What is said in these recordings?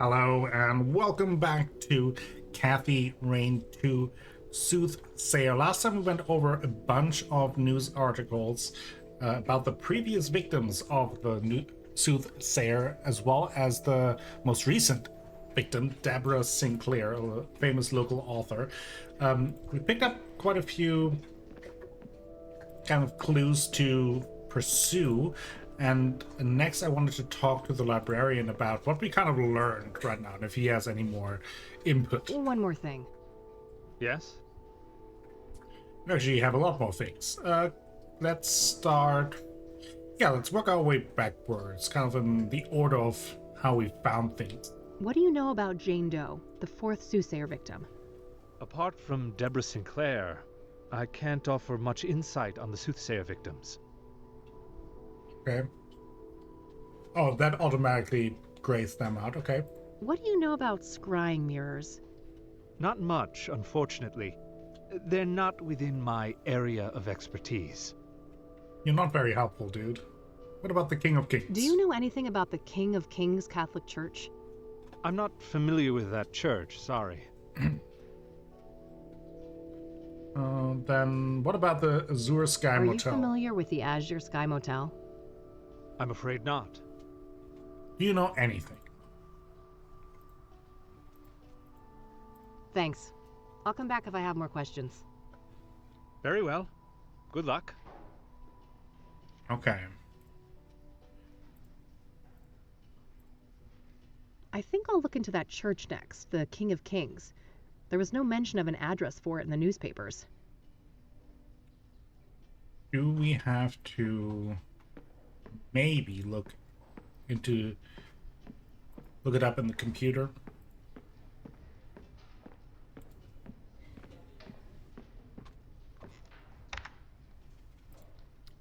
Hello and welcome back to Kathy Reign 2 Soothsayer. Last time we went over a bunch of news articles about the previous victims of the new Soothsayer, as well as the most recent victim, Deborah Sinclair, a famous local author. We picked up quite a few kind of clues to pursue. And next, I wanted to talk to the librarian about what we kind of learned right now, and if he has any more input. One more thing. Yes? Actually, you have a lot more things. Let's start. Yeah, let's work our way backwards, kind of in the order of how we found things. What do you know about Jane Doe, the fourth Soothsayer victim? Apart from Deborah Sinclair, I can't offer much insight on the Soothsayer victims. Okay. Oh, that automatically grays them out. Okay. What do you know about scrying mirrors? Not much, unfortunately. They're not within my area of expertise. You're not very helpful, dude. What about the King of Kings? Do you know anything about the King of Kings Catholic Church? I'm not familiar with that church, sorry. Then what about the Azure Sky Are Motel? you familiar with the Azure Sky Motel? I'm afraid not. Do you know anything? Thanks. I'll come back if I have more questions. Very well. Good luck. Okay. I think I'll look into that church next, the King of Kings. There was no mention of an address for it in the newspapers. Do we have to maybe look it up in the computer?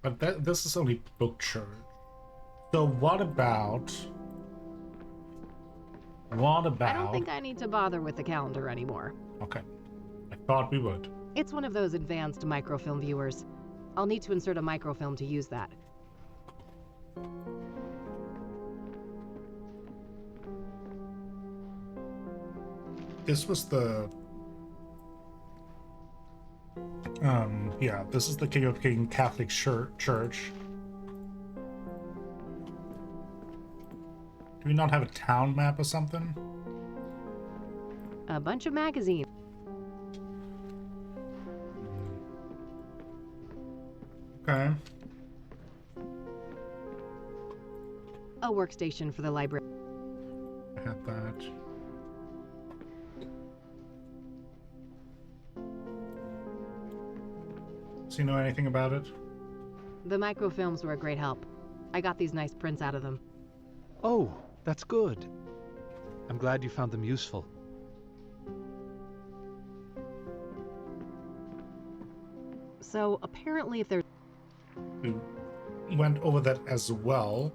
But this is only book church. So what about I don't think I need to bother with the calendar anymore. Okay. I thought we would. It's one of those advanced microfilm viewers. I'll need to insert a microfilm to use that. This was the yeah, this is the King of King Catholic Church. Do we not have a town map or something? A bunch of magazines. Okay. A workstation for the library. I had that. Do you know anything about it? The microfilms were a great help. I got these nice prints out of them. Oh, that's good. I'm glad you found them useful. So apparently if there's... We went over that as well.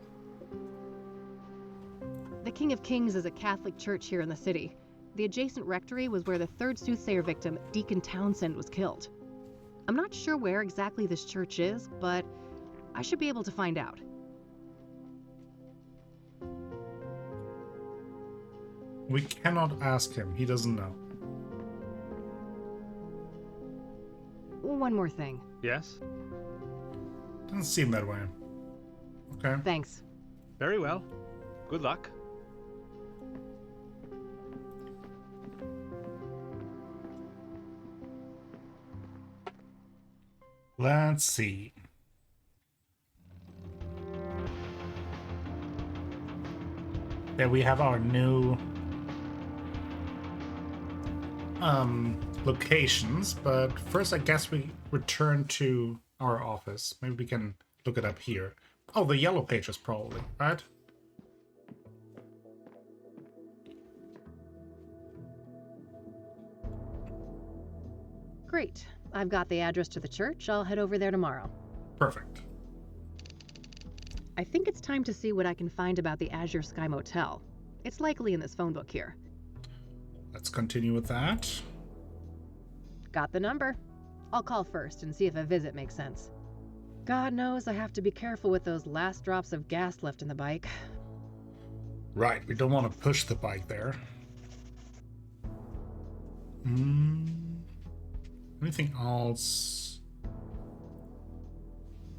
The King of Kings is a Catholic church here in the city. The adjacent rectory was where the third Soothsayer victim, Deacon Townsend, was killed. I'm not sure where exactly this church is, but I should be able to find out. We cannot ask him. He doesn't know. One more thing. Yes? Doesn't seem that way. Okay. Thanks. Very well. Good luck. Let's see. There we have our new locations, but first I guess we return to our office. Maybe we can look it up here. Oh, the yellow pages probably, right? Great. I've got the address to the church. I'll head over there tomorrow. Perfect. I think it's time to see what I can find about the Azure Sky Motel. It's likely in this phone book here. Let's continue with that. Got the number. I'll call first and see if a visit makes sense. God knows I have to be careful with those last drops of gas left in the bike. Right, we don't want to push the bike there. Anything else?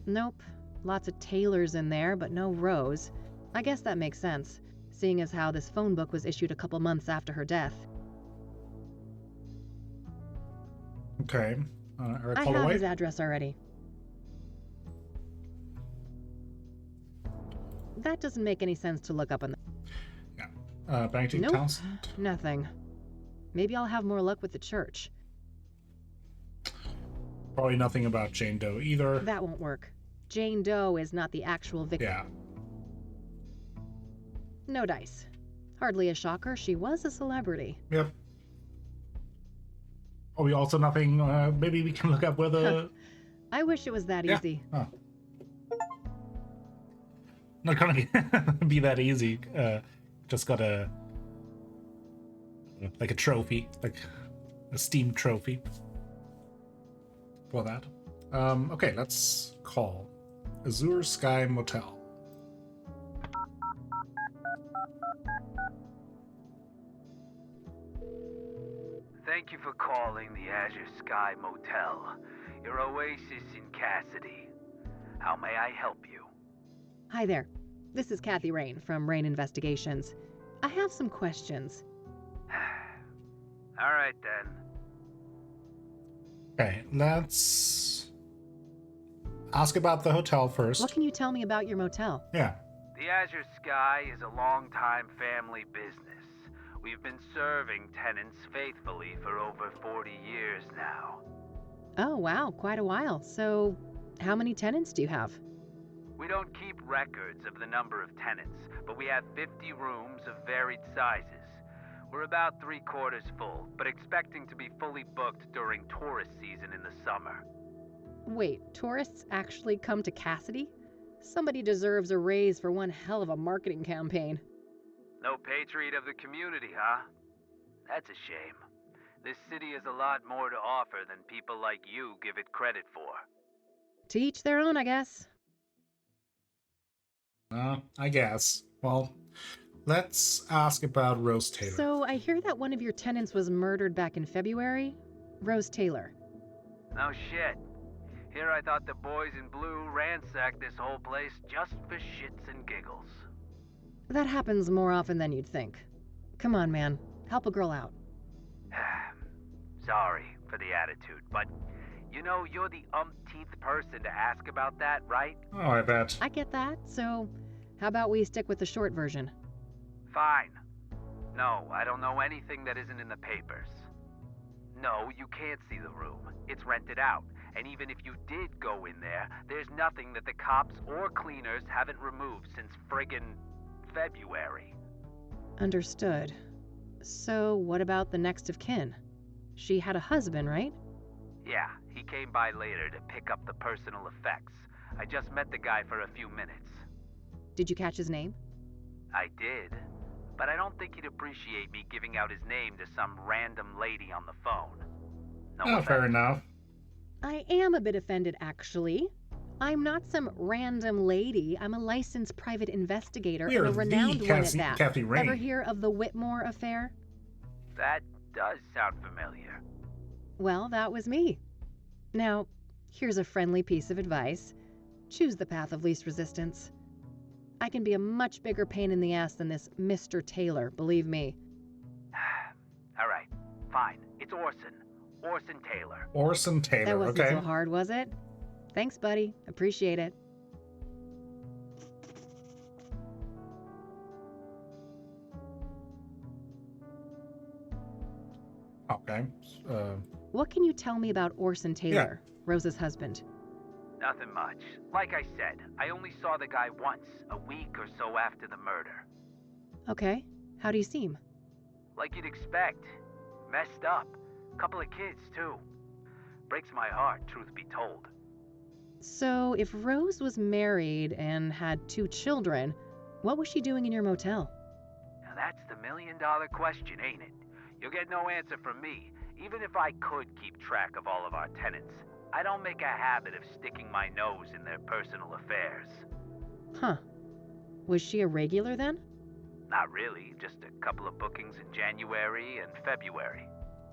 Nope. Lots of Taylors in there, but no Rose. I guess that makes sense, seeing as how this phone book was issued a couple months after her death. Okay. Eric I have Holloway? his address already. That doesn't make any sense to look up on the... Barrington Nope. Townsend? Nothing. Maybe I'll have more luck with the church. Probably nothing about Jane Doe either. That won't work. Jane Doe is not the actual victim. Yeah. No dice. Hardly a shocker, she was a celebrity. Yep. Oh, we also nothing. Maybe we can look up whether. I wish it was that easy. Oh. Not gonna be that easy. Just got a trophy, like a Steam trophy for that. Okay, let's call Azure Sky Motel. Thank you for calling the Azure Sky Motel, your oasis in Cassidy. How may I help you? Hi there. This is Kathy Rain from Rain Investigations. I have some questions. All right, then. Okay, let's ask about the hotel first. What can you tell me about your motel? Yeah. The Azure Sky is a long-time family business. We've been serving tenants faithfully for over 40 years now. Oh, wow, quite a while. So, how many tenants do you have? We don't keep records of the number of tenants, but we have 50 rooms of varied sizes. We're about 3/4 full, but expecting to be fully booked during tourist season in the summer. Wait, tourists actually come to Cassidy? Somebody deserves a raise for one hell of a marketing campaign. No patriot of the community, huh? That's a shame. This city has a lot more to offer than people like you give it credit for. To each their own, I guess. I guess. Well, let's ask about Rose Taylor. So, I hear that one of your tenants was murdered back in February? Rose Taylor. No shit. Here I thought the boys in blue ransacked this whole place just for shits and giggles. That happens more often than you'd think. Come on, man. Help a girl out. Sorry for the attitude, but you know you're the umpteenth person to ask about that, right? Oh, I bet. I get that, so how about we stick with the short version? Fine. No, I don't know anything that isn't in the papers. No, you can't see the room. It's rented out. And even if you did go in there, there's nothing that the cops or cleaners haven't removed since friggin' February. Understood. So, what about the next of kin? She had a husband, right? Yeah, he came by later to pick up the personal effects. I just met the guy for a few minutes. Did you catch his name? I did, but I don't think he'd appreciate me giving out his name to some random lady on the phone. No Oh, fair offense. enough. I am a bit offended, actually. I'm not some random lady. I'm a licensed private investigator We are and a renowned the one at that. Kathy Rain. Ever hear of the Whitmore affair? That does sound familiar. Well, that was me. Now, here's a friendly piece of advice. Choose the path of least resistance. I can be a much bigger pain in the ass than this Mr. Taylor, believe me. All right, fine. It's Orson. Orson Taylor. Orson Taylor, That wasn't okay. so hard, was it? Thanks, buddy. Appreciate it. Okay. What can you tell me about Orson Taylor, Rose's husband? Nothing much. Like I said, I only saw the guy once, a week or so after the murder. Okay. How do you seem? Like you'd expect. Messed up. Couple of kids, too. Breaks my heart, truth be told. So, if Rose was married and had 2 children, what was she doing in your motel? Now that's the million-dollar question, ain't it? You'll get no answer from me, even if I could keep track of all of our tenants. I don't make a habit of sticking my nose in their personal affairs. Huh. Was she a regular then? not really. Just a couple of bookings in January and February.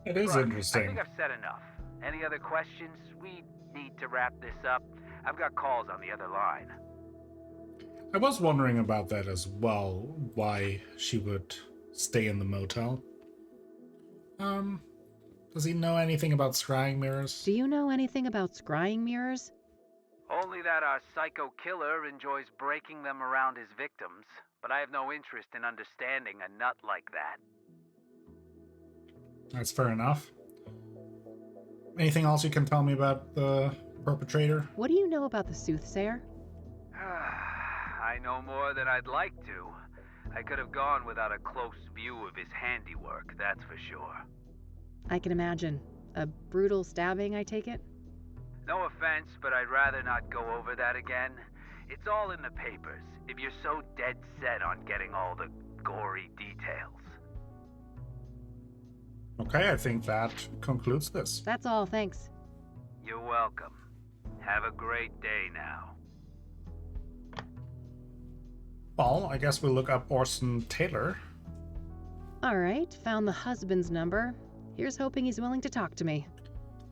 It is Look, I interesting. think I've said enough. Any other questions? We need to wrap this up. I've got calls on the other line. I was wondering about that as well, why she would stay in the motel. Does he know anything about scrying mirrors? Do you know anything about scrying mirrors? Only that our psycho killer enjoys breaking them around his victims, but I have no interest in understanding a nut like that. That's fair enough. Anything else you can tell me about the perpetrator? What do you know about the Soothsayer? I know more than I'd like to. I could have gone without a close view of his handiwork, that's for sure. I can imagine. A brutal stabbing, I take it? No offense, but I'd rather not go over that again. It's all in the papers, if you're so dead set on getting all the gory details. Okay, I think that concludes this. That's all, thanks. You're welcome. Have a great day now. Well, I guess we'll look up Orson Taylor. Alright, found the husband's number. Here's hoping he's willing to talk to me.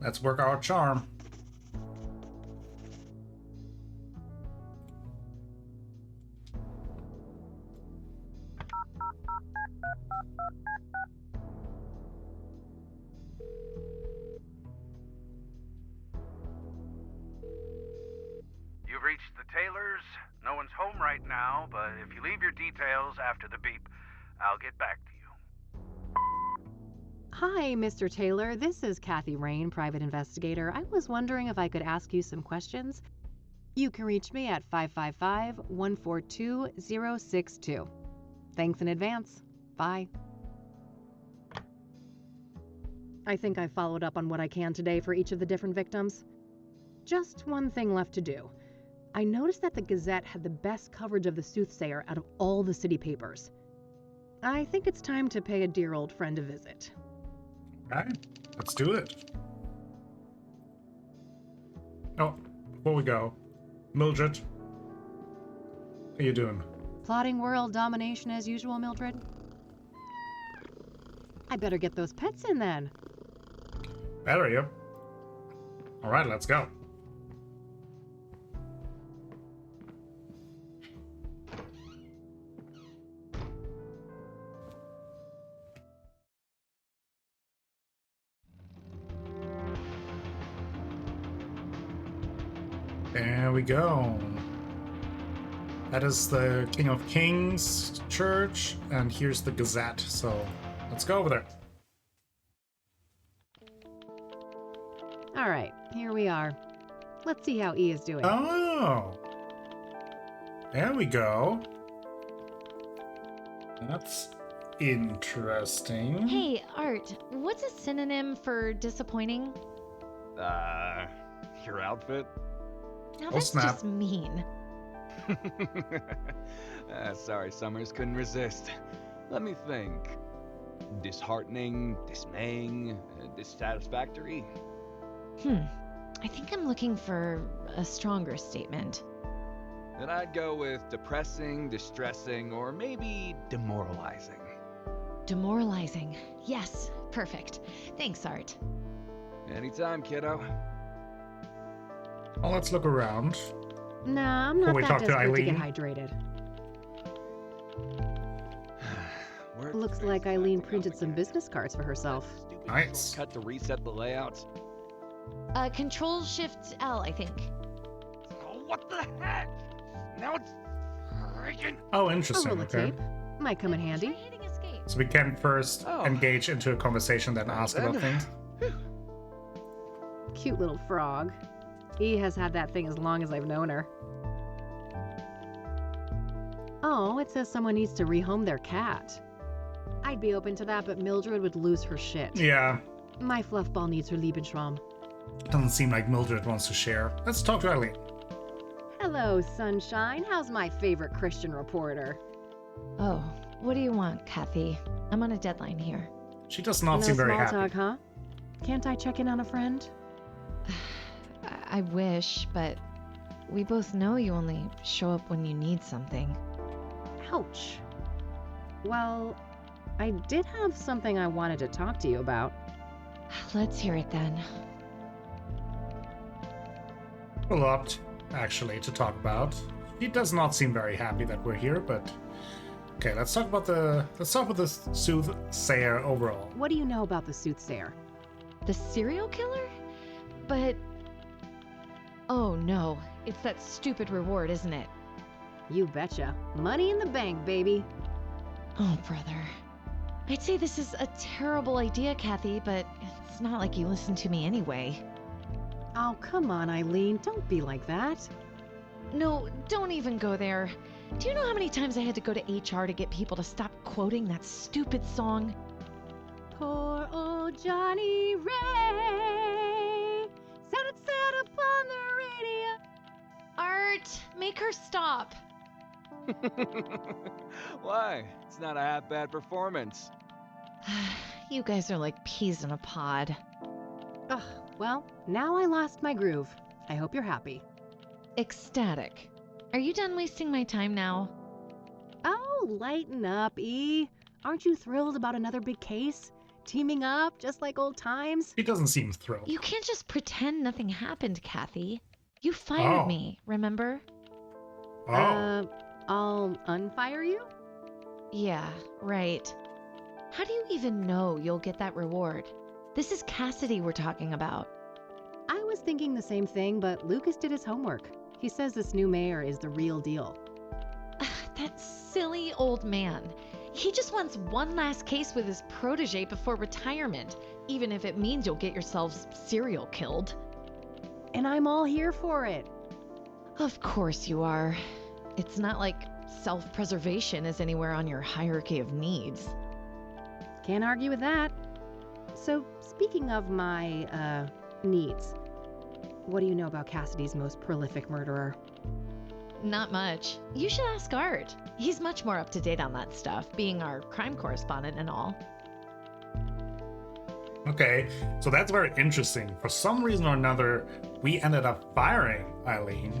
Let's work our charm. You've reached the Taylors. No one's home right now, but if you leave your details after the beep, I'll get back to you. Hi, Mr. Taylor. This is Kathy Rain, private investigator. I was wondering if I could ask you some questions. You can reach me at 555-142-062. Thanks in advance. Bye. I think I followed up on what I can today for each of the different victims. Just one thing left to do. I noticed that the Gazette had the best coverage of the Soothsayer out of all the city papers. I think it's time to pay a dear old friend a visit. Okay, let's do it. Oh, before we go, Mildred, how you doing? Plotting world domination as usual, Mildred? I better get those pets in then. Better you. All right, let's go. There we go. That is the King of Kings church, and here's the Gazette, so let's go over there. All right, here we are. Let's see how E is doing. Oh! There we go. That's interesting. Hey, Art, what's a synonym for disappointing? Your outfit? Now Oh, that's snap. just mean. Sorry, Summers, couldn't resist. Let me think. Disheartening, dismaying, dissatisfactory? I think I'm looking for a stronger statement. Then I'd go with depressing, distressing, or maybe demoralizing. Demoralizing. Yes, perfect. Thanks, Art. Anytime, kiddo. Well, let's look around. Nah, I'm not we that talk to desperate to get Eileen? hydrated. Where's Looks the like face Eileen acting printed up some again? business cards for herself. Stupid Nice. Cut to reset the layouts. Control-Shift-L, I think. Oh, what the heck? Now it's freaking. Oh, A interesting. roll of Okay. tape. Might come in handy. Try hitting escape. So we can first Oh. engage into a conversation, then ask about Then- things. Cute little frog. E has had that thing as long as I've known her. Oh, it says someone needs to rehome their cat. I'd be open to that, but Mildred would lose her shit. Yeah, My fluffball needs her Lebensraum. doesn't seem like Mildred wants to share. Let's talk to Eileen. Hello, sunshine. How's my favorite Christian reporter? Oh, what do you want, Kathy? I'm on a deadline here. She does not No seem very small happy. talk, huh? Can't I check in on a friend? I wish, but we both know you only show up when you need something. Ouch. Well, I did have something I wanted to talk to you about. Let's hear it then. A lot, actually, to talk about. He does not seem very happy that we're here, but okay, let's talk with the Soothsayer overall. What do you know about the Soothsayer? The serial killer? But... Oh no, it's that stupid reward, isn't it? You betcha. Money in the bank, baby. Oh, brother. I'd say this is a terrible idea, Kathy, but it's not like you listen to me anyway. Oh, come on, Eileen. Don't be like that. No, don't even go there. Do you know how many times I had to go to HR to get people to stop quoting that stupid song? Poor old Johnny Ray sounded sad upon the radio. Art, make her stop. Why? It's not a half bad performance. You guys are like peas in a pod. Ugh, well, now I lost my groove. I hope you're happy. Ecstatic. Are you done wasting my time now? Oh, lighten up, E. Aren't you thrilled about another big case? Teaming up, just like old times? He doesn't seem thrilled. You can't just pretend nothing happened, Kathy. You fired me, remember? Oh. I'll unfire you? Yeah, right. How do you even know you'll get that reward? This is Cassidy we're talking about. I was thinking the same thing, but Lucas did his homework. He says this new mayor is the real deal. That silly old man. He just wants one last case with his protege before retirement, even if it means you'll get yourselves serial killed. And I'm all here for it. Of course you are. It's not like self-preservation is anywhere on your hierarchy of needs. Can't argue with that. So, speaking of my, needs, what do you know about Cassidy's most prolific murderer? Not much. You should ask Art. He's much more up to date on that stuff, being our crime correspondent and all. Okay, so that's very interesting. For some reason or another, we ended up firing Eileen.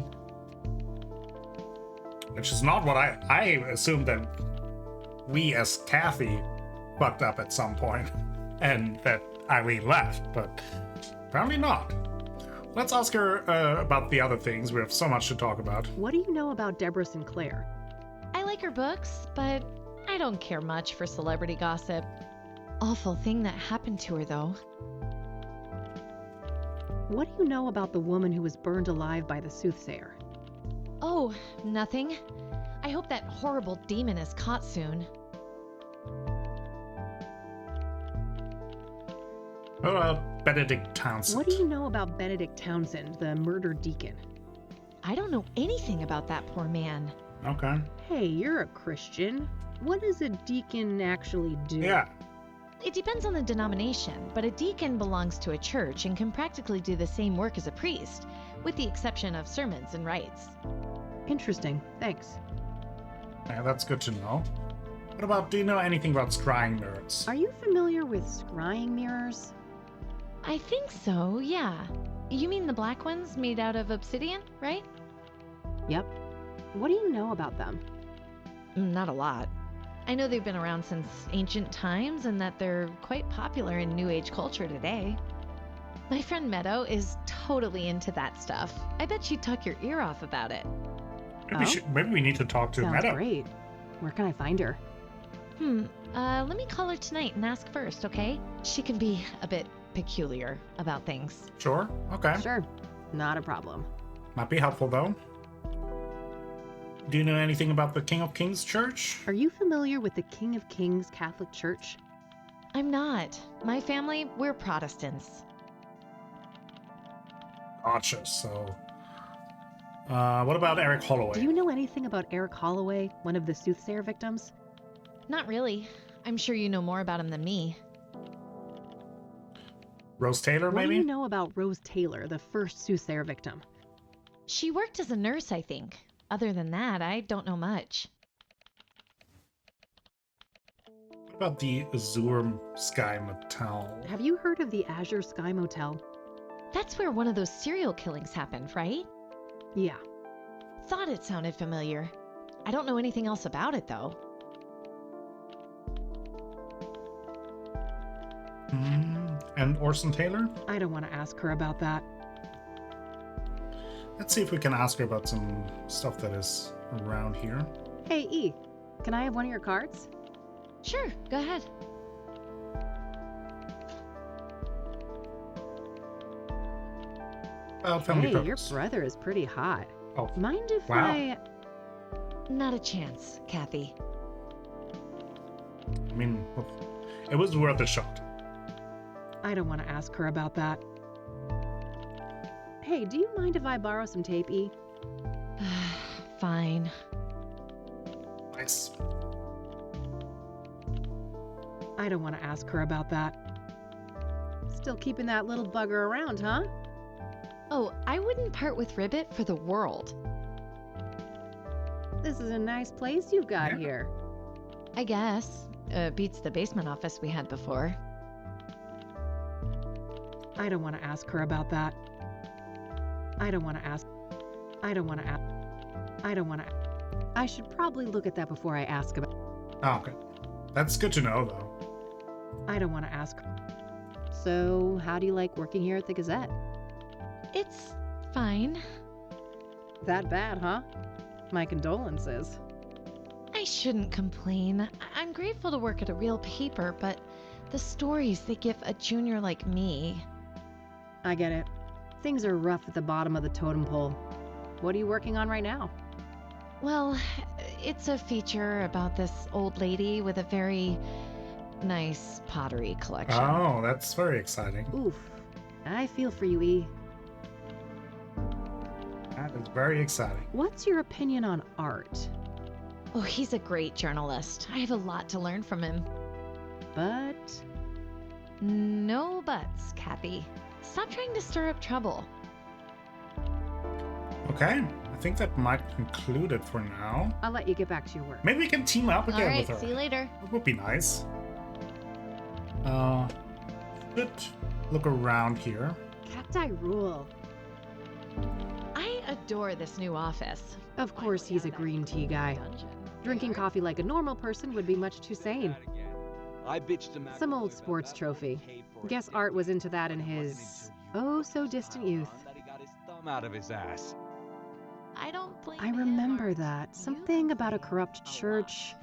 Which is not what I assumed that we as Kathy fucked up at some point and that Eileen left, but apparently not. Let's ask her about the other things. We have so much to talk about. What do you know about Deborah Sinclair? I like her books, but I don't care much for celebrity gossip. Awful thing that happened to her, though. What do you know about the woman who was burned alive by the Soothsayer? Oh, nothing. I hope that horrible demon is caught soon. What about Benedict Townsend? What do you know about Benedict Townsend, the murdered deacon? I don't know anything about that poor man. Okay. Hey, you're a Christian. What does a deacon actually do? Yeah. It depends on the denomination, but a deacon belongs to a church and can practically do the same work as a priest, with the exception of sermons and rites. Interesting. Thanks. Yeah, that's good to know. What about, do you know anything about scrying mirrors? Are you familiar with scrying mirrors? I think so, yeah. You mean the black ones made out of obsidian, right? Yep. What do you know about them? Not a lot. I know they've been around since ancient times and that they're quite popular in New Age culture today. My friend Meadow is totally into that stuff. I bet she'd talk your ear off about it. Maybe we need to talk to Sounds Meadow. great. Where can I find her? Let me call her tonight and ask first, okay? She can be a bit peculiar about things. Sure. Okay. Sure. Not a problem. Might be helpful, though. Do you know anything about the King of Kings Church? Are you familiar with the King of Kings Catholic Church? I'm not. My family, we're Protestants. Gotcha, so... what about Eric Holloway? Do you know anything about Eric Holloway, one of the Soothsayer victims? Not really. I'm sure you know more about him than me. Rose Taylor, What maybe? do you know about Rose Taylor, the first Soothsayer victim? She worked as a nurse, I think. Other than that, I don't know much. What about the Azure Sky Motel? Have you heard of the Azure Sky Motel? That's where one of those serial killings happened, right? Yeah. Thought it sounded familiar. I don't know anything else about it, though. And Orson Taylor? I don't want to ask her about that. Let's see if we can ask her about some stuff that is around here. Hey, E, can I have one of your cards? Sure, go ahead. Family Hey, your photos. brother is pretty hot. Oh, Mind if wow. Not a chance, Kathy. I mean, it was worth a shot. I don't want to ask her about that. Hey, do you mind if I borrow some tape, E? Fine. Nice. I don't want to ask her about that. Still keeping that little bugger around, huh? Oh, I wouldn't part with Ribbit for the world. This is a nice place you've got Yeah. here. I guess. Beats the basement office we had before. I don't want to ask her about that. I don't want to ask. I don't want to ask. I don't want to. I should probably look at that before I ask about. Oh, okay. That's good to know, though. I don't want to ask. So, how do you like working here at the Gazette? It's fine. That bad, huh? My condolences. I shouldn't complain. I'm grateful to work at a real paper, but the stories they give a junior like me. I get it. Things are rough at the bottom of the totem pole. What are you working on right now? Well, it's a feature about this old lady with a very nice pottery collection. Oh, that's very exciting. Oof. I feel for you, E. That is very exciting. What's your opinion on art? Oh, he's a great journalist. I have a lot to learn from him. But No buts, Kathy. Stop trying to stir up trouble. Okay, I think that might conclude it for now. I'll let you get back to your work. Maybe we can team up All again right, with her. see you later. That would be nice. Good look around here. Cacti rule. I adore this new office. Of course he's a green tea guy. Drinking coffee like a normal person would be much too sane. I bitched him out Some to old you about sports that trophy. paid for it Guess thing. Art was into that in When it wasn't his into you. oh-so-distant youth. That he got his thumb out of his ass. I don't blame I him, remember Art. that. You Something about a complain corrupt a church. Oh,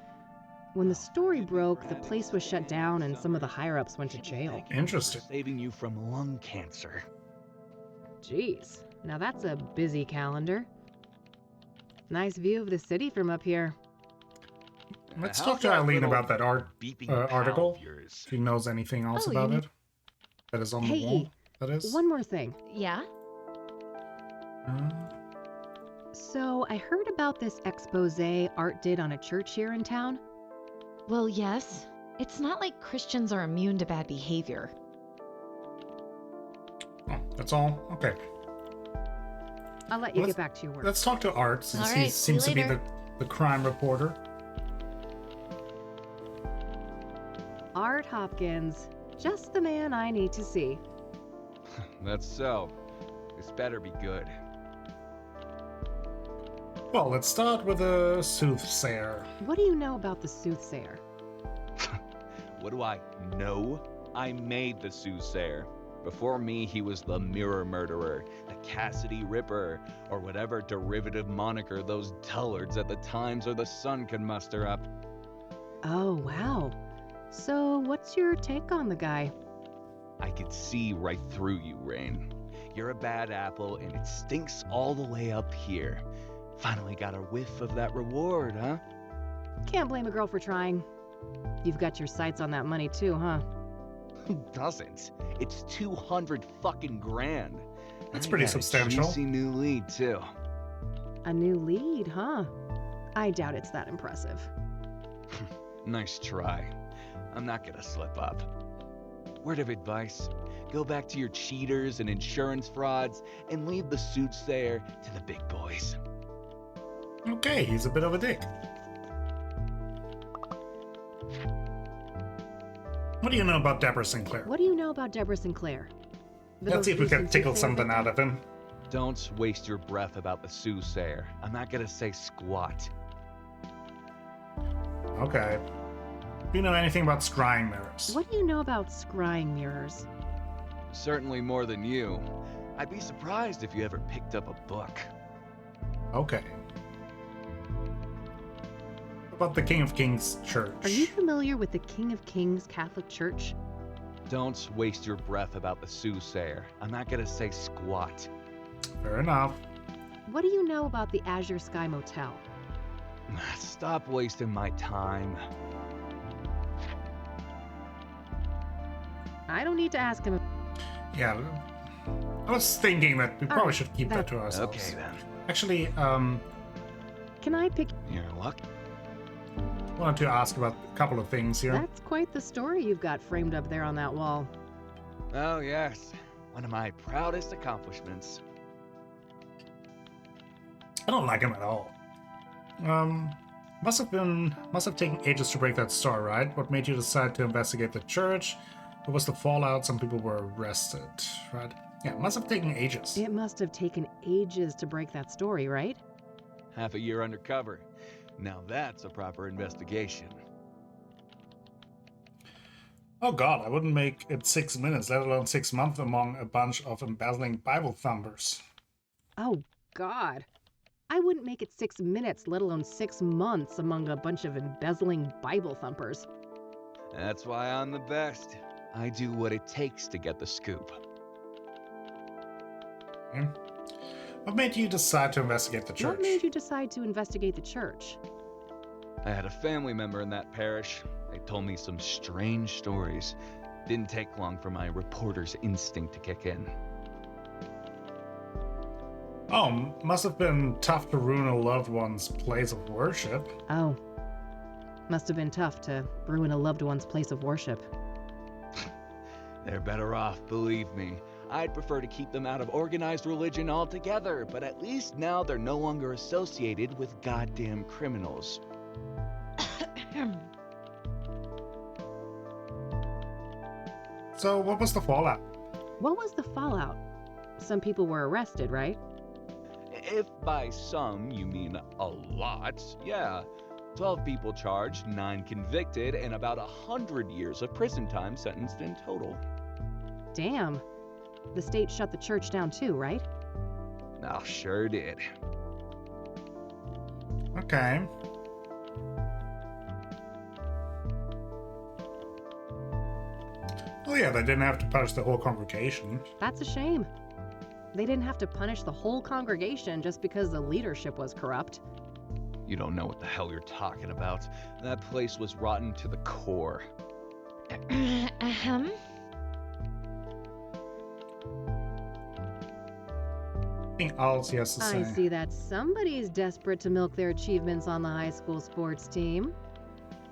When the story broke, the place was shut down and some of the higher-ups went to jail. Interesting. For saving you from lung cancer. Jeez, now that's a busy calendar. Nice view of the city from up here. Let's How's talk to that Eileen little about that beeping pal article. of yours? If he knows anything else Oh, about you it. That is on Hey, the wall. That is. One more thing. Yeah? Uh, So, I heard about this expose Art did on a church here in town. Well, yes. It's not like Christians are immune to bad behavior. oh, that's all? Okay. I'll let you Let's- get back to your work. Let's talk to Art since All he right, see you seems to be later. the crime reporter. Art Hopkins. Just the man I need to see. That's so. This better be good. Well, let's start with a Soothsayer. What do you know about the Soothsayer? What do I know? I made the Soothsayer. Before me, he was the Mirror Murderer, the Cassidy Ripper, or whatever derivative moniker those dullards at the Times or the Sun can muster up. Oh, wow. So, what's your take on the guy? I could see right through you, Rain. You're a bad apple, and it stinks all the way up here. Finally got a whiff of that reward, huh? Can't blame a girl for trying. You've got your sights on that money too, huh? Who doesn't? It's 200 fucking grand. That's And I pretty got a substantial. Juicy new lead too. A new lead, huh? I doubt it's that impressive. Nice try. I'm not gonna slip up. Word of advice: go back to your cheaters and insurance frauds, and leave the Soothsayer to the big boys. Okay, he's a bit of a dick. What do you know about Deborah Sinclair? What do you know about Deborah Sinclair? The Let's most see if we can recent tickle Soothsayer something victim? out of him. Don't waste your breath about the Soothsayer. I'm not gonna say squat. Okay. Do you know anything about scrying mirrors? What do you know about scrying mirrors? Certainly more than you. I'd be surprised if you ever picked up a book. Okay. About the King of Kings Church. Are you familiar with the King of Kings Catholic Church? Don't waste your breath about the Soothsayer. I'm not gonna say squat. Fair enough. What do you know about the Azure Sky Motel? Stop wasting my time. I don't need to ask him. Yeah, I was thinking that we probably should keep that to ourselves. Okay then. Actually, Can I pick? You're lucky. wanted to ask about a couple of things here. That's quite the story you've got framed up there on that wall. Oh yes, one of my proudest accomplishments. I don't like him at all. Must have taken ages to break that story, right? What made you decide to investigate the church? What was the fallout? Some people were arrested, right? Yeah, it must have taken ages. It must have taken ages to break that story, right? Half a year undercover. Now that's a proper investigation. Oh god, I wouldn't make it 6 minutes, let alone 6 months among a bunch of embezzling Bible thumpers. Oh, God. I wouldn't make it 6 minutes, let alone 6 months, among a bunch of embezzling Bible thumpers. That's why I'm the best. I do what it takes to get the scoop. Okay. What made you decide to investigate the church? What made you decide to investigate the church? I had a family member in that parish. They told me some strange stories. Didn't take long for my reporter's instinct to kick in. Oh, must have been tough to ruin a loved one's place of worship. Oh. Must have been tough to ruin a loved one's place of worship. They're better off, believe me. I'd prefer to keep them out of organized religion altogether, but at least now they're no longer associated with goddamn criminals. So, what was the fallout? What was the fallout? Some people were arrested, right? If by some you mean a lot, yeah. 12 people charged, 9 convicted, and about 100 years of prison time sentenced in total. Damn. The state shut the church down too, right? Oh, sure did. Okay. Oh yeah, they didn't have to punish the whole congregation. That's a shame. They didn't have to punish the whole congregation just because the leadership was corrupt. You don't know what the hell you're talking about. That place was rotten to the core. Anything else he has to say? I see that somebody's desperate to milk their achievements on the high school sports team.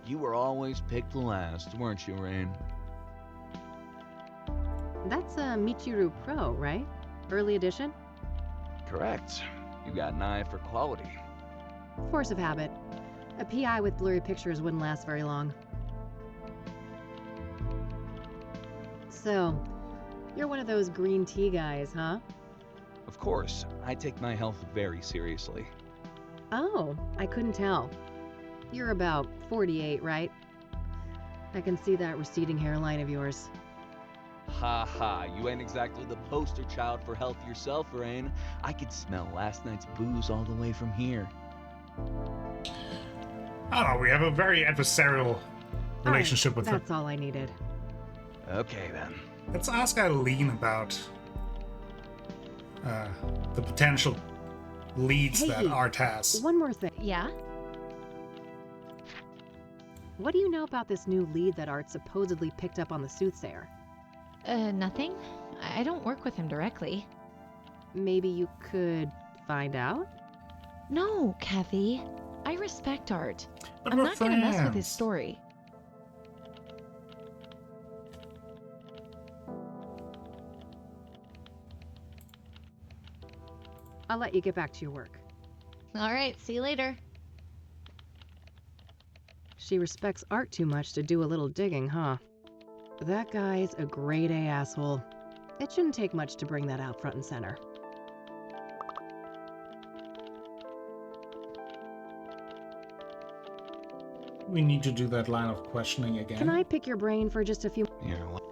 You were always picked last, weren't you, Rain? That's a Michiru Pro, right? Early edition? Correct. You got an eye for quality. Force of habit. A PI with blurry pictures wouldn't last very long. So, you're one of those green tea guys, huh? Of course, I take my health very seriously. Oh, I couldn't tell. You're about 48, right? I can see that receding hairline of yours. Ha ha, you ain't exactly the poster child for health yourself, Rain. I could smell last night's booze all the way from here. I don't know, we have a very adversarial relationship with her. That's all I needed. Okay then. Let's ask Eileen about the potential leads Hey, that Art has. One more thing. Yeah? What do you know about this new lead that Art supposedly picked up on the Soothsayer? Nothing. I don't work with him directly. Maybe you could find out? No, Kathy. I respect Art. But I'm we're not gonna mess with his friends. story. I'll let you get back to your work. All right, see you later. She respects Art too much to do a little digging, huh? That guy's a grade A asshole. It shouldn't take much to bring that out front and center. We need to do that line of questioning again. Can I pick your brain for just a few? You're what?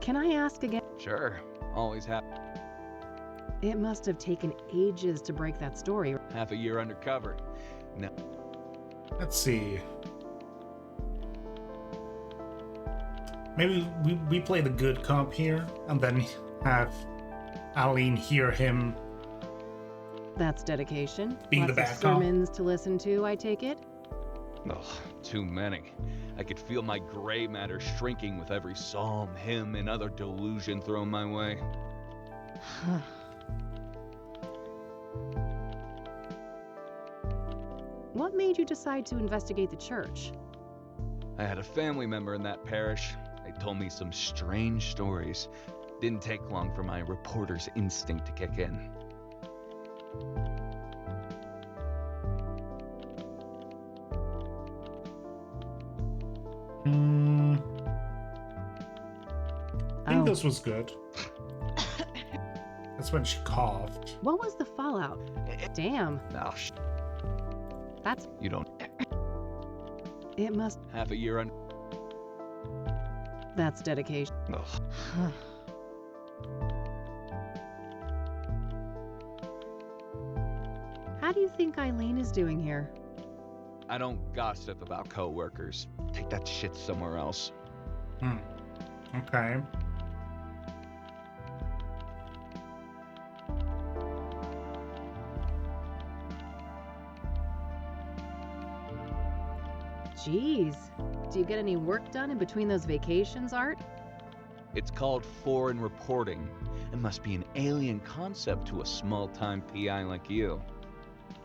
Can I ask again? Sure. Always happy. It must have taken ages to break that story. Half a year undercover. No. Let's see. Maybe we play the good cop here, and then have Aline hear him That's dedication. being Lots the of bad cop. sermons to listen to, I take it. Ugh, too many. I could feel my gray matter shrinking with every psalm, hymn, and other delusion thrown my way. What made you decide to investigate the church? I had a family member in that parish. They told me some strange stories. Didn't take long for my reporter's instinct to kick in. I think Oh. this was good. That's when she coughed. What was the fallout? Damn, Oh, that's... you don't. It must... Half a year on. That's dedication. Ugh. How do you think Eileen is doing here? I don't gossip about coworkers. Take that shit somewhere else. Okay. Jeez. Do you get any work done in between those vacations, Art? It's called foreign reporting. It must be an alien concept to a small-time PI like you.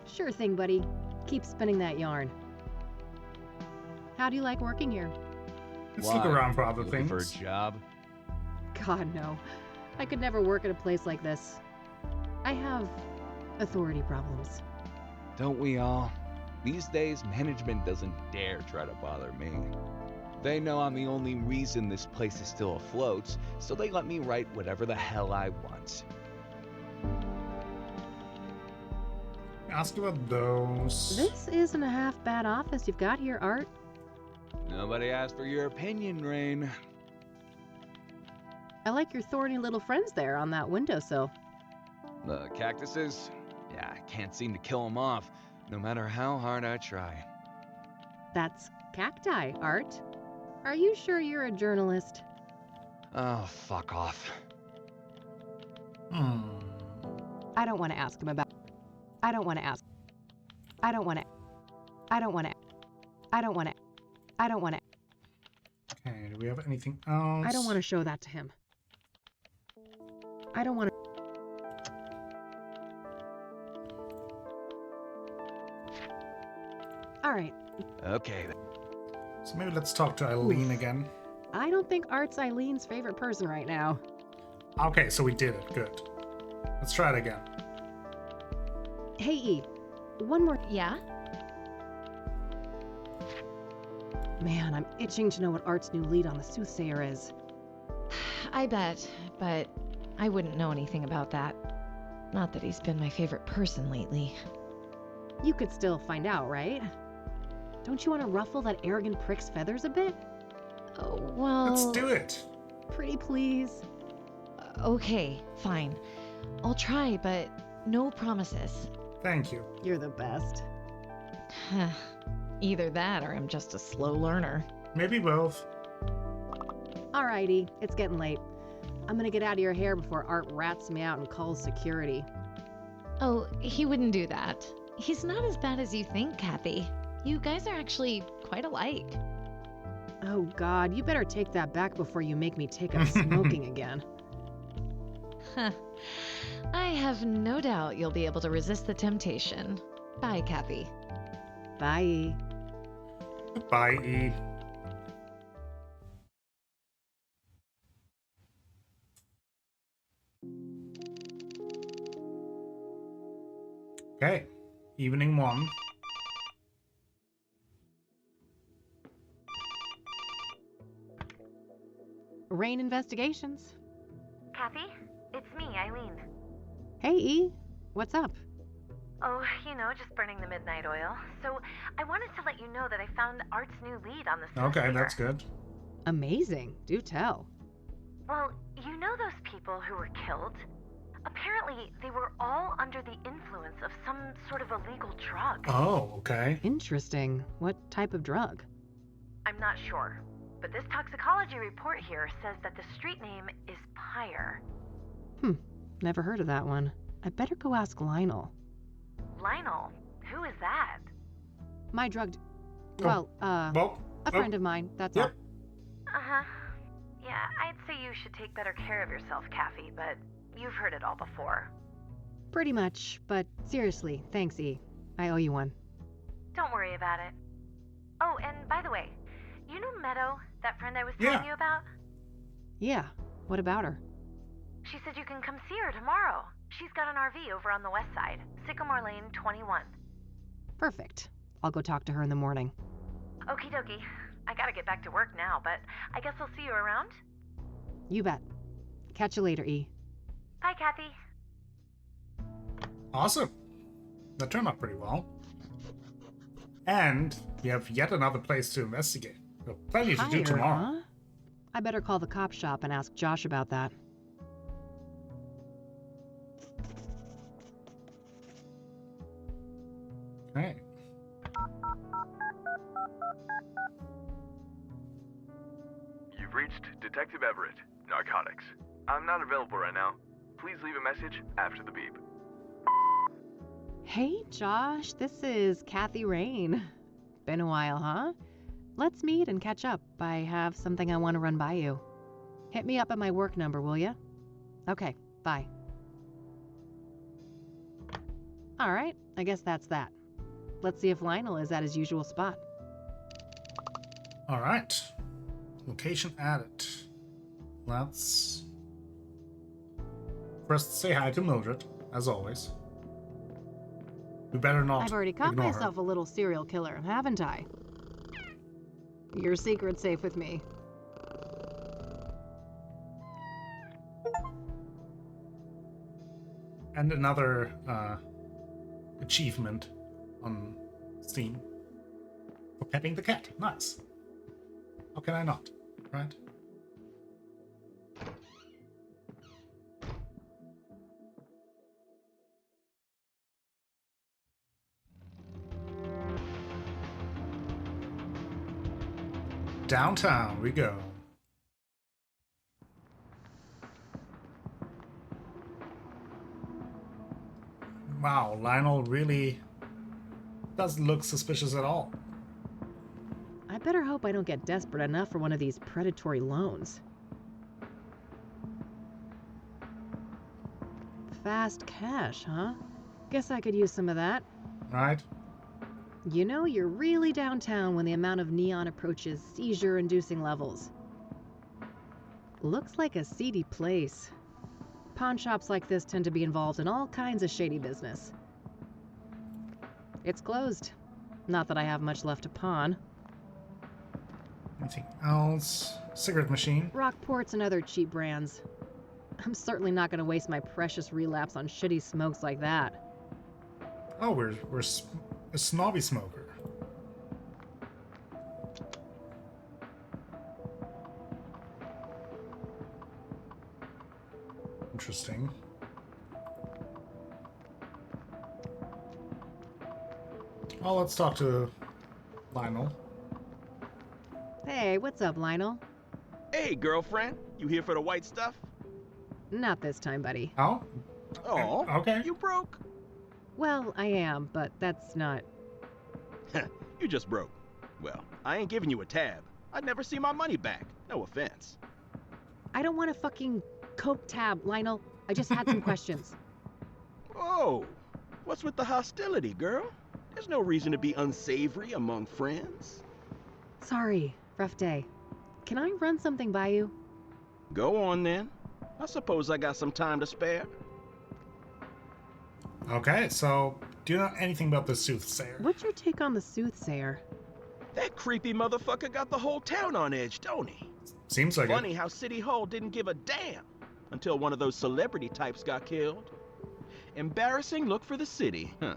Sure thing, buddy. Keep spinning that yarn. How do you like working here? Let's look Why? around for other You looking things. for a job? God, no. I could never work at a place like this. I have authority problems. Don't we all? These days, management doesn't dare try to bother me. They know I'm the only reason this place is still afloat, so they let me write whatever the hell I want. Ask about those. This isn't a half bad office you've got here, Art. Nobody asked for your opinion, Rain. I like your thorny little friends there on that windowsill. The cactuses? Yeah, I can't seem to kill them off, no matter how hard I try. That's cacti, Art. Are you sure you're a journalist? Oh, fuck off. I don't want to ask him about... I don't want to ask... I don't want to... I don't want to... I don't want to... I don't want to... Okay, do we have anything else? I don't want to show that to him. I don't want to... Alright, Okay, then. So maybe let's talk to Eileen again. I don't think Art's Eileen's favorite person right now. Okay, so we did it. Good. Let's try it again. Hey, E. One more... Yeah? Man, I'm itching to know what Art's new lead on the Soothsayer is. I bet, but I wouldn't know anything about that. Not that he's been my favorite person lately. You could still find out, right? Don't you want to ruffle that arrogant prick's feathers a bit? Oh, well... Let's do it. Pretty please. Okay, fine. I'll try, but no promises. Thank you. You're the best. Either that or I'm just a slow learner. Maybe both. Alrighty, it's getting late. I'm gonna get out of your hair before Art rats me out and calls security. Oh, he wouldn't do that. He's not as bad as you think, Kathy. You guys are actually quite alike. Oh God, you better take that back before you make me take up smoking again. Huh. I have no doubt you'll be able to resist the temptation. Bye, Kathy. Bye. Bye, E. Okay. Evening 1. Rain Investigations. Kathy, it's me, Eileen. Hey, E. What's up? Oh, just burning the midnight oil. So, I wanted to let you know that I found Art's new lead on the Soothsayer. Okay, that's good. Amazing. Do tell. Well, you know those people who were killed? Apparently, they were all under the influence of some sort of illegal drug. Oh, okay. Interesting. What type of drug? I'm not sure, but this toxicology report here says that the street name is Pyre. Never heard of that one. I better go ask Lionel. Lionel? Who is that? My drugged... Oh, Well, Well, a friend of mine, that's Yep. all. Uh-huh. Yeah, I'd say you should take better care of yourself, Kathy, but you've heard it all before. Pretty much, but seriously, thanks, E. I owe you one. Don't worry about it. Oh, and by the way, you know Meadow, that friend I was Yeah. telling you about? Yeah, what about her? She said you can come see her tomorrow. She's got an RV over on the west side, Sycamore Lane 21. Perfect. I'll go talk to her in the morning. Okie dokie. I gotta get back to work now, but I guess I'll see you around? You bet. Catch you later, E. Bye, Kathy. Awesome. That turned out pretty well. And you have yet another place to investigate. You have plenty to do Higher, tomorrow. huh? I better call the cop shop and ask Josh about that. Okay. You've reached Detective Everett, Narcotics. I'm not available right now. Please leave a message after the beep. Hey, Josh, this is Kathy Rain. Been a while, huh? Let's meet and catch up. I have something I want to run by you. Hit me up at my work number, will ya? Okay, bye. All right, I guess that's that. Let's see if Lionel is at his usual spot. All right. Location added. Let's first say hi to Mildred, as always. We better not I've already caught ignore myself her. a little serial killer, haven't I? Your secret's safe with me. And another achievement on Steam for petting the cat. Nice. How can I not? Right? Downtown we go. Wow, Lionel really doesn't look suspicious at all. I better hope I don't get desperate enough for one of these predatory loans. Fast cash, huh? Guess I could use some of that. Right? You know, you're really downtown when the amount of neon approaches seizure-inducing levels. Looks like a seedy place. Pawn shops like this tend to be involved in all kinds of shady business. It's closed. Not that I have much left to pawn. Anything else? Cigarette machine. Rockports and other cheap brands. I'm certainly not going to waste my precious relapse on shitty smokes like that. Oh, we're a snobby smoker. Interesting. Well, let's talk to Lionel. Hey, what's up, Lionel? Hey, girlfriend, you here for the white stuff? Not this time, buddy. Oh? Oh, Okay. You broke? Well, I am, but that's not... You just broke. Well, I ain't giving you a tab. I'd never see my money back. No offense. I don't want a fucking Coke tab, Lionel. I just had some questions. Oh, what's with the hostility, girl? There's no reason to be unsavory among friends. Sorry, rough day. Can I run something by you? Go on then. I suppose I got some time to spare. Okay, so do you know anything about the Soothsayer? What's your take on the Soothsayer? That creepy motherfucker got the whole town on edge, don't he? Seems like Funny it. how City Hall didn't give a damn until one of those celebrity types got killed. Embarrassing look for the city, huh?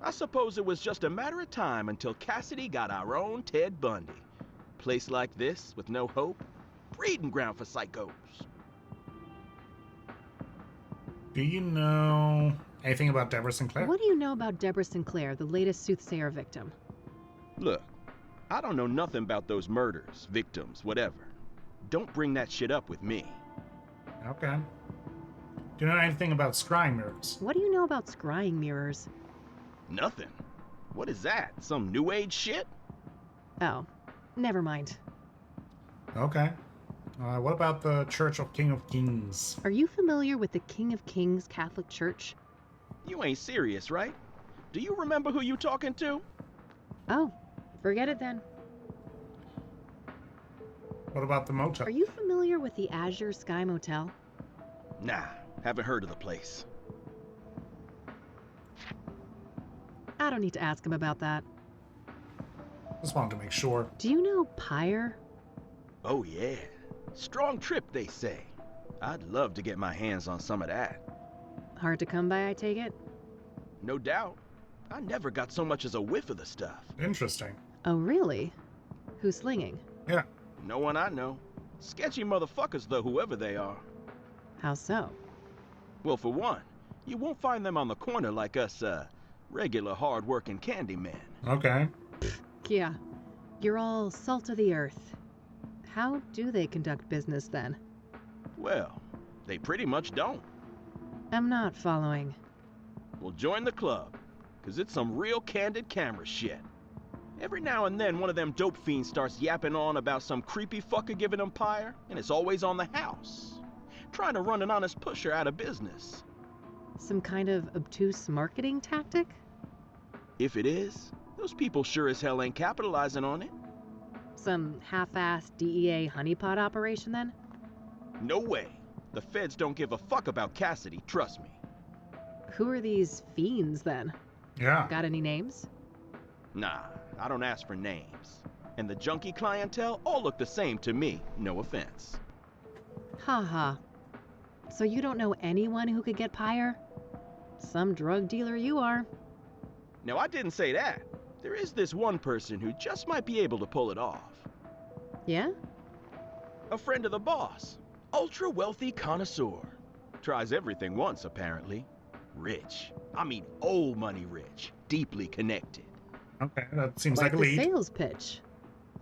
I suppose it was just a matter of time until Cassidy got our own Ted Bundy. Place like this, with no hope, breeding ground for psychos. Do you know anything about Deborah Sinclair? What do you know about Deborah Sinclair, the latest Soothsayer victim? Look, I don't know nothing about those murders, victims, whatever. Don't bring that shit up with me. Okay. Do you know anything about scrying mirrors? What do you know about scrying mirrors? Nothing. What is that? Some new age shit? Oh, never mind. Okay. What about the Church of King of Kings? Are you familiar with the King of Kings Catholic Church? You ain't serious, right? Do you remember who you talking to? Oh, forget it then. What about the motel? Are you familiar with the Azure Sky Motel? Nah, haven't heard of the place. I don't need to ask him about that. Just wanted to make sure. Do you know Pyre? Oh yeah. Strong trip, they say. I'd love to get my hands on some of that. Hard to come by, I take it? No doubt. I never got so much as a whiff of the stuff. Interesting. Oh, really? Who's slinging? Yeah. No one I know. Sketchy motherfuckers, though, whoever they are. How so? Well, for one, you won't find them on the corner like us, regular hard-working candy men. Okay. Yeah, you're all salt of the earth. How do they conduct business then? Well, they pretty much don't. I'm not following. Well, join the club, 'cause it's some real candid camera shit. Every now and then, one of them dope fiends starts yapping on about some creepy fucker giving them pyre, and it's always on the house. Trying to run an honest pusher out of business. Some kind of obtuse marketing tactic? If it is, those people sure as hell ain't capitalizing on it. Some half-assed DEA honeypot operation then? No way. The feds don't give a fuck about Cassidy, trust me. Who are these fiends then? Yeah. Got any names? Nah, I don't ask for names. And the junkie clientele all look the same to me, no offense. Haha. So you don't know anyone who could get pyre? Some drug dealer you are. Now, I didn't say that. There is this one person who just might be able to pull it off. Yeah? A friend of the boss. Ultra wealthy connoisseur. Tries everything once, apparently. Rich. I mean old money rich. Deeply connected. Okay, that seems Like like a the lead. sales pitch.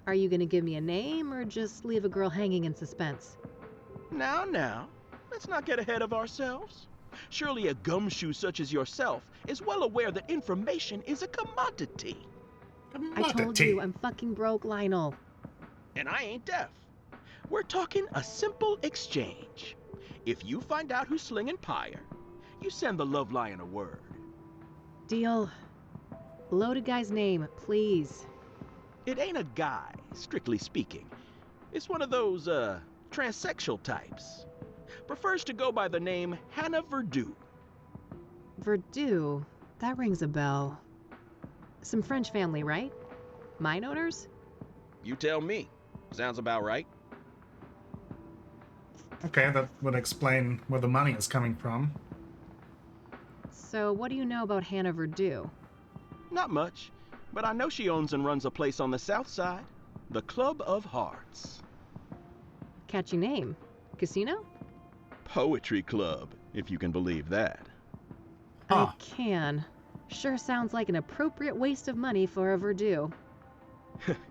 Are you gonna give me a name or just leave a girl hanging in suspense? Now, let's not get ahead of ourselves. Surely a gumshoe such as yourself is well aware that information is a commodity. I told you I'm fucking broke, Lionel. And I ain't deaf. We're talking a simple exchange. If you find out who's slinging pyre, you send the Love Lion a word. Deal. Loaded guy's name, please. It ain't a guy, strictly speaking. It's one of those, transsexual types. Prefers to go by the name Hannah Verdu. Verdu? That rings a bell. Some French family, right? Mine owners? You tell me. Sounds about right. Okay, that would explain where the money is coming from. So what do you know about Hannah Verdu? Not much, but I know she owns and runs a place on the south side. The Club of Hearts. Catchy name. Casino? Poetry club, if you can believe that. Huh. I can. Sure sounds like an appropriate waste of money for a Verdu.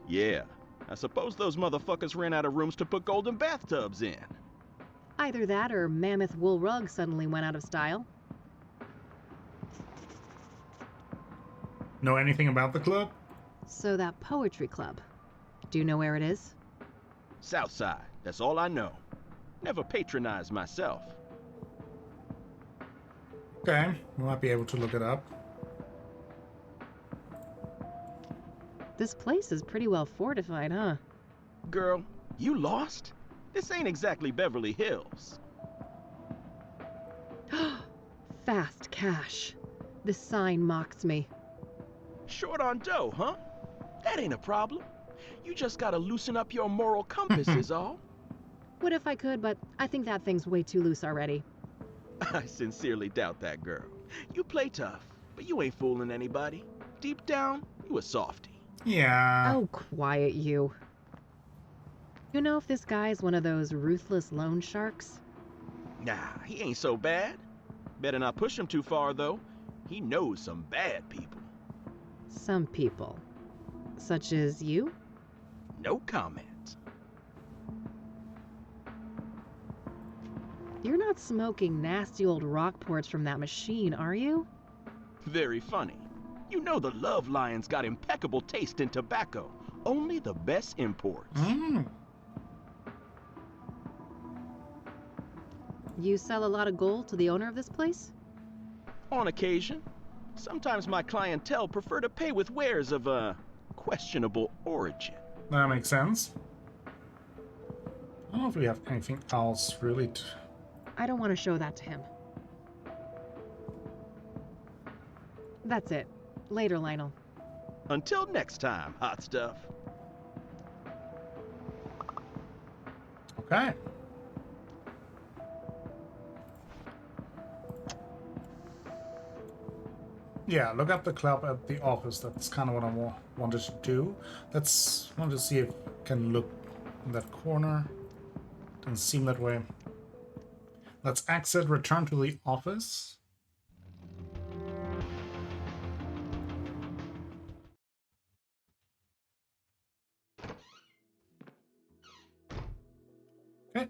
Yeah, I suppose those motherfuckers ran out of rooms to put golden bathtubs in. Either that or mammoth wool rug suddenly went out of style. Know anything about the club? So that poetry club. Do you know where it is? South side, that's all I know. Never patronized myself. Okay, we might be able to look it up. This place is pretty well fortified, huh? Girl, you lost? This ain't exactly Beverly Hills. Fast cash. This sign mocks me. Short on dough, huh? That ain't a problem. You just gotta loosen up your moral compass is all. What if I could, but I think that thing's way too loose already. I sincerely doubt that, girl. You play tough, but you ain't fooling anybody. Deep down, you a softie. Yeah. Oh, quiet you. You know if this guy's one of those ruthless loan sharks? Nah, he ain't so bad. Better not push him too far, though. He knows some bad people. Some people. Such as you? No comment. You're not smoking nasty old Rockports from that machine, are you? Very funny. You know the Love Lion's got impeccable taste in tobacco. Only the best imports. You sell a lot of gold to the owner of this place? On occasion. Sometimes my clientele prefer to pay with wares of, questionable origin. That makes sense. I don't know if we have anything else really. I don't want to show that to him. That's it. Later, Lionel. Until next time, hot stuff. Okay. Yeah, look up the club at the office. That's kind of what I wanted to do. Wanted to see if I can look in that corner. Doesn't seem that way. Let's exit, return to the office. Okay.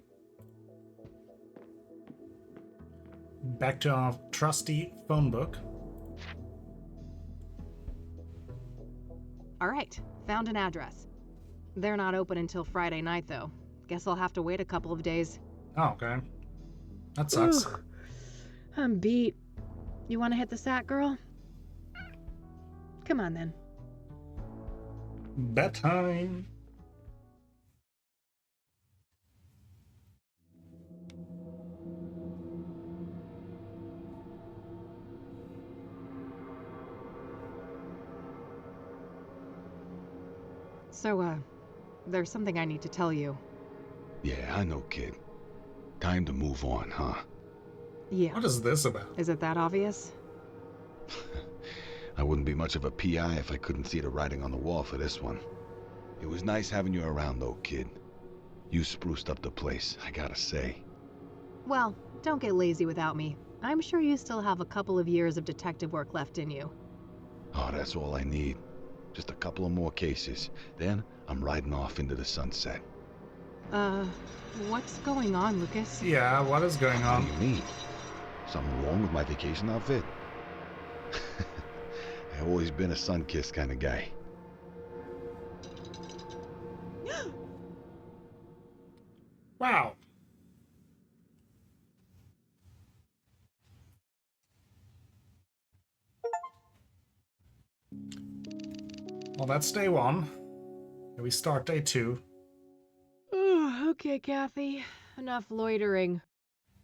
Back to our trusty phone book. All right, found an address. They're not open until Friday night, though. Guess I'll have to wait a couple of days. Oh, okay. That sucks. Ugh, I'm beat. You want to hit the sack, girl? Come on, then. Bedtime. So, there's something I need to tell you. Yeah, I know, kid. Time to move on, huh? Yeah. What is this about? Is it that obvious? I wouldn't be much of a PI if I couldn't see the writing on the wall for this one. It was nice having you around, though, kid. You spruced up the place, I gotta say. Well, don't get lazy without me. I'm sure you still have a couple of years of detective work left in you. Oh, that's all I need. Just a couple of more cases. Then I'm riding off into the sunset. What's going on, Lucas? Yeah, what is going on? What do you mean? Something wrong with my vacation outfit? I've always been a sun-kissed kind of guy. Wow. Well, that's day one. Here we start day two. Okay, Kathy. Enough loitering.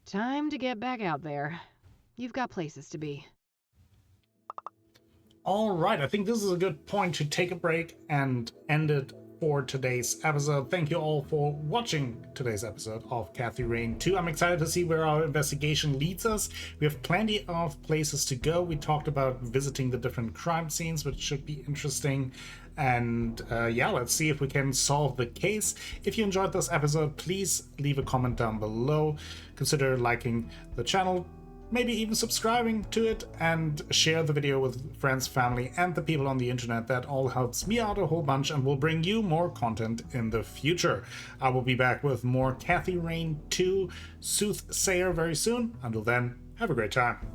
Time to get back out there. You've got places to be. All right, I think this is a good point to take a break and end it for today's episode. Thank you all for watching today's episode of Kathy Rain 2. I'm excited to see where our investigation leads us. We have plenty of places to go. We talked about visiting the different crime scenes, which should be interesting. And yeah, let's see if we can solve the case. If you enjoyed this episode, please leave a comment down below. Consider liking the channel, maybe even subscribing to it, and share the video with friends, family, and the people on the internet. That all helps me out a whole bunch and will bring you more content in the future. I will be back with more Kathy Rain 2 Soothsayer very soon. Until then, have a great time.